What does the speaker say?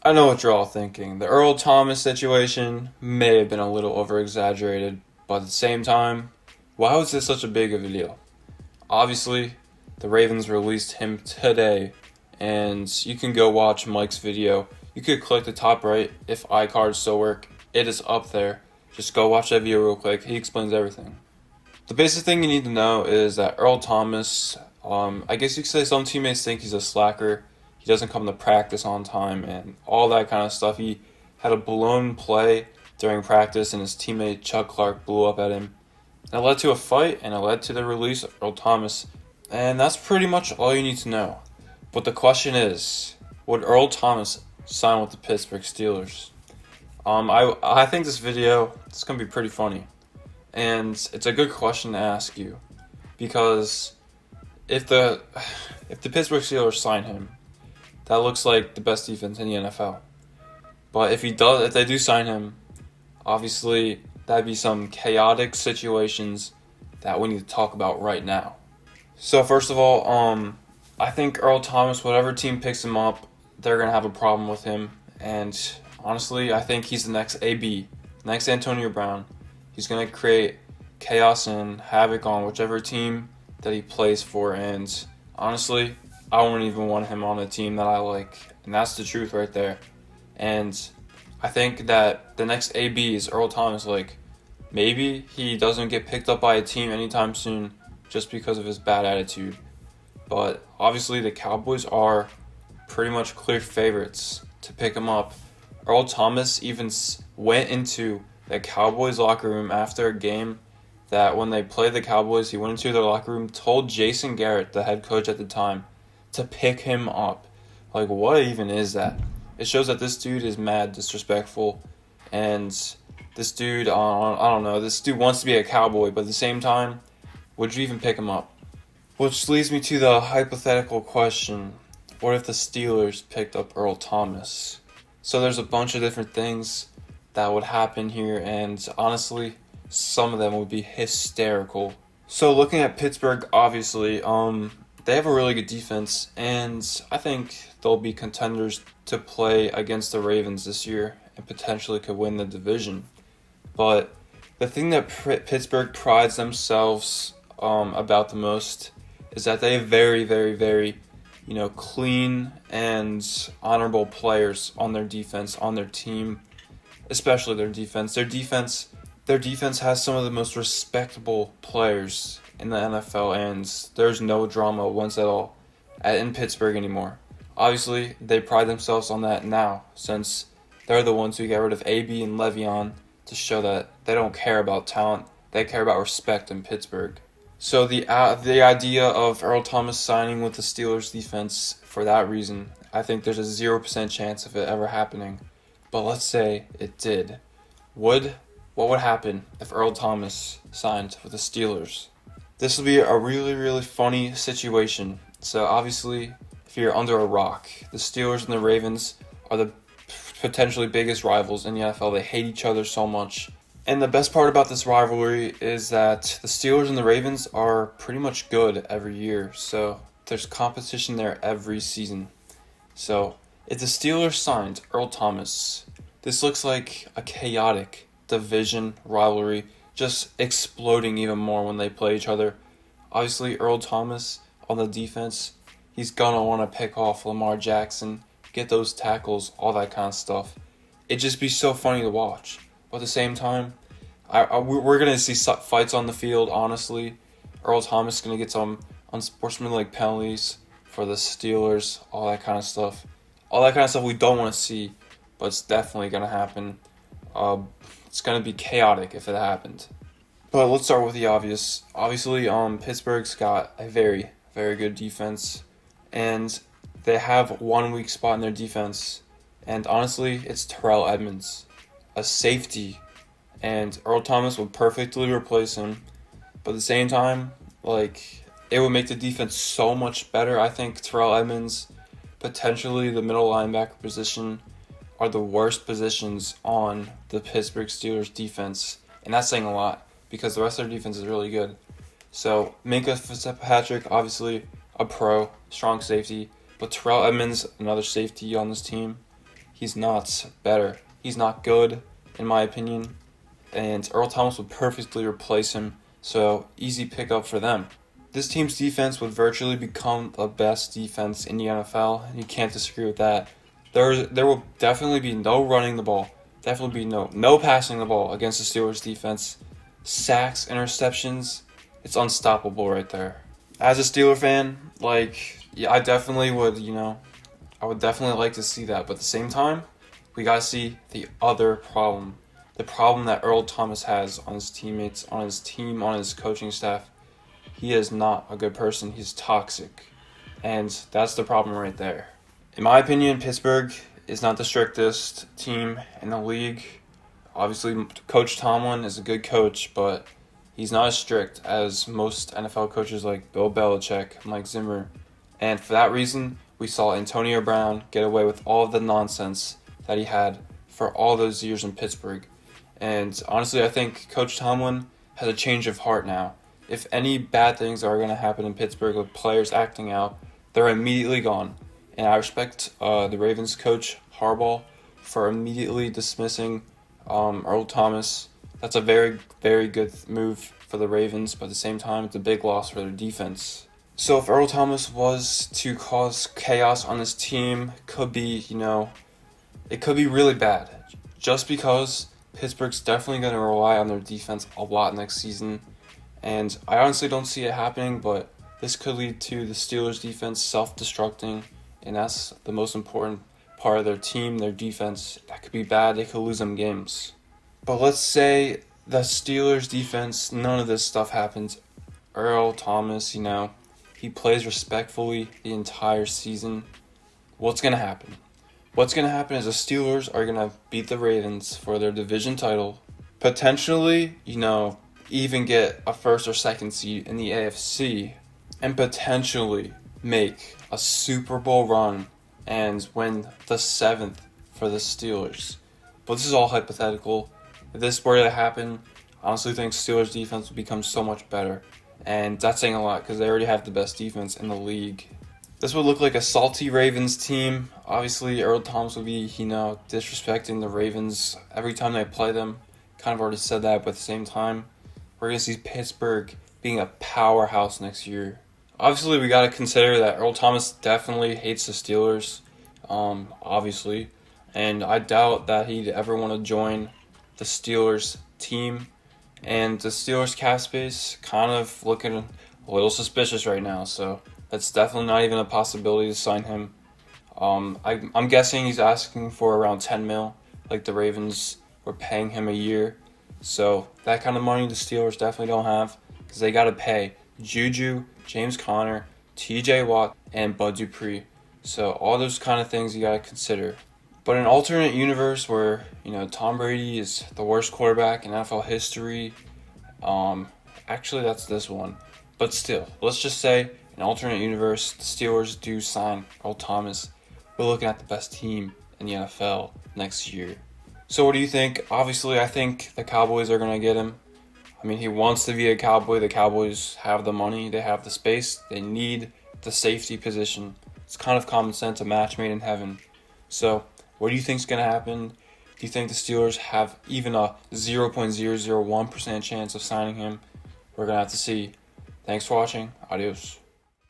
I know what you're all thinking. The Earl Thomas situation may have been a little over-exaggerated, but at the same time, why was this such a big of a deal? Obviously, the Ravens released him today, and you can go watch Mike's video. You could click the top right if iCards still work. It is up there. Just go watch that video real quick. He explains everything. The basic thing you need to know is that Earl Thomas, I guess you could say some teammates think he's a slacker. He doesn't come to practice on time and all that kind of stuff. He had a blown play during practice and his teammate Chuck Clark blew up at him. It led to a fight and it led to the release of Earl Thomas. And that's pretty much all you need to know. But the question is, would Earl Thomas sign with the Pittsburgh Steelers? I think this video is going to be pretty funny. And it's a good question to ask you. Because if the Pittsburgh Steelers sign him, that looks like the best defense in the NFL. But if they do sign him, obviously that'd be some chaotic situations that we need to talk about right now. So first of all, I think Earl Thomas, whatever team picks him up, they're gonna have a problem with him. And honestly, I think he's the next AB, next Antonio Brown. He's gonna create chaos and havoc on whichever team that he plays for. And honestly, I wouldn't even want him on a team that I like. And that's the truth right there. And I think that the next AB is Earl Thomas. Like, maybe he doesn't get picked up by a team anytime soon just because of his bad attitude. But obviously the Cowboys are pretty much clear favorites to pick him up. Earl Thomas even went into the Cowboys locker room after a game that when they played the Cowboys, he went into their locker room, told Jason Garrett, the head coach at the time, to pick him up. Like, what even is that? It shows that this dude is mad disrespectful, and this dude, I don't know, this dude wants to be a Cowboy, but at the same time, would you even pick him up? Which leads me to the hypothetical question, what if the Steelers picked up Earl Thomas? So there's a bunch of different things that would happen here, and honestly, some of them would be hysterical. So looking at Pittsburgh, obviously, they have a really good defense, and I think they'll be contenders to play against the Ravens this year and potentially could win the division. But the thing that Pittsburgh prides themselves about the most is that they have very, very, very, clean and honorable players on their defense, on their team, especially their defense. Their defense has some of the most respectable players in the NFL, and there's no drama once at all in Pittsburgh anymore. Obviously, they pride themselves on that now, since they're the ones who got rid of AB and Le'Veon to show that they don't care about talent, they care about respect in Pittsburgh. So the idea of Earl Thomas signing with the Steelers defense, for that reason, I think there's a 0% chance of it ever happening. But let's say it did. What would happen if Earl Thomas signed with the Steelers? This will be a really, really funny situation. So obviously, if you're under a rock, the Steelers and the Ravens are the potentially biggest rivals in the NFL. They hate each other so much. And the best part about this rivalry is that the Steelers and the Ravens are pretty much good every year. So there's competition there every season. So if the Steelers signed Earl Thomas, this looks like a chaotic division rivalry, just exploding even more when they play each other. Obviously, Earl Thomas on the defense, he's gonna want to pick off Lamar Jackson, get those tackles, all that kind of stuff. It'd just be so funny to watch. But at the same time, we're gonna see fights on the field. Honestly, Earl Thomas is gonna get some unsportsmanlike penalties for the Steelers, all that kind of stuff. All that kind of stuff we don't want to see, but it's definitely gonna happen. It's going to be chaotic if it happened. But let's start with the obvious. Obviously, Pittsburgh's got a very, very good defense. And they have one weak spot in their defense. And honestly, it's Terrell Edmunds, a safety. And Earl Thomas would perfectly replace him. But at the same time, it would make the defense so much better. I think Terrell Edmunds, potentially the middle linebacker position, are the worst positions on the Pittsburgh Steelers defense. And that's saying a lot because the rest of their defense is really good. So Minka Fitzpatrick, obviously a pro, strong safety. But Terrell Edmunds, another safety on this team, He's not better. He's not good, in my opinion. And Earl Thomas would perfectly replace him, so easy pickup for them. This team's defense would virtually become the best defense in the NFL, and you can't disagree with that. There will definitely be no running the ball, definitely be no passing the ball against the Steelers defense. Sacks, interceptions, it's unstoppable right there. As a Steeler fan, yeah, I definitely would, I would definitely like to see that. But at the same time, we got to see the other problem. The problem that Earl Thomas has on his teammates, on his team, on his coaching staff. He is not a good person. He's toxic. And that's the problem right there. In my opinion, Pittsburgh is not the strictest team in the league. Obviously, Coach Tomlin is a good coach, but he's not as strict as most NFL coaches like Bill Belichick and Mike Zimmer. And for that reason, we saw Antonio Brown get away with all of the nonsense that he had for all those years in Pittsburgh. And honestly, I think Coach Tomlin has a change of heart now. If any bad things are going to happen in Pittsburgh with players acting out, they're immediately gone. And I respect the Ravens coach, Harbaugh, for immediately dismissing Earl Thomas. That's a very, very good move for the Ravens, but at the same time, it's a big loss for their defense. So if Earl Thomas was to cause chaos on this team, it could be really bad. Just because Pittsburgh's definitely going to rely on their defense a lot next season. And I honestly don't see it happening, but this could lead to the Steelers' defense self-destructing, and that's the most important part of their team, their defense. That could be bad. They could lose them games. But let's say the Steelers' defense, none of this stuff happens. Earl Thomas, he plays respectfully the entire season. What's going to happen? What's going to happen is the Steelers are going to beat the Ravens for their division title. Potentially, even get a first or second seed in the AFC, and potentially make a Super Bowl run and win the 7th for the Steelers. But this is all hypothetical. If this were to happen, I honestly think Steelers defense would become so much better. And that's saying a lot because they already have the best defense in the league. This would look like a salty Ravens team. Obviously, Earl Thomas would be, disrespecting the Ravens every time they play them. Kind of already said that, but at the same time, we're going to see Pittsburgh being a powerhouse next year. Obviously, we got to consider that Earl Thomas definitely hates the Steelers, obviously. And I doubt that he'd ever want to join the Steelers team. And the Steelers cap space kind of looking a little suspicious right now. So that's definitely not even a possibility to sign him. I'm guessing he's asking for around $10 million, like the Ravens were paying him a year. So that kind of money the Steelers definitely don't have because they got to pay Juju, James Conner, TJ Watt, and Bud Dupree. So all those kind of things you got to consider. But in an alternate universe where, Tom Brady is the worst quarterback in NFL history, actually that's this one. But still, let's just say in an alternate universe, the Steelers do sign Earl Thomas. We're looking at the best team in the NFL next year. So what do you think? Obviously, I think the Cowboys are going to get him. I mean, he wants to be a Cowboy. The Cowboys have the money. They have the space. They need the safety position. It's kind of common sense, a match made in heaven. So what do you think is going to happen? Do you think the Steelers have even a 0.001% chance of signing him? We're going to have to see. Thanks for watching. Adios.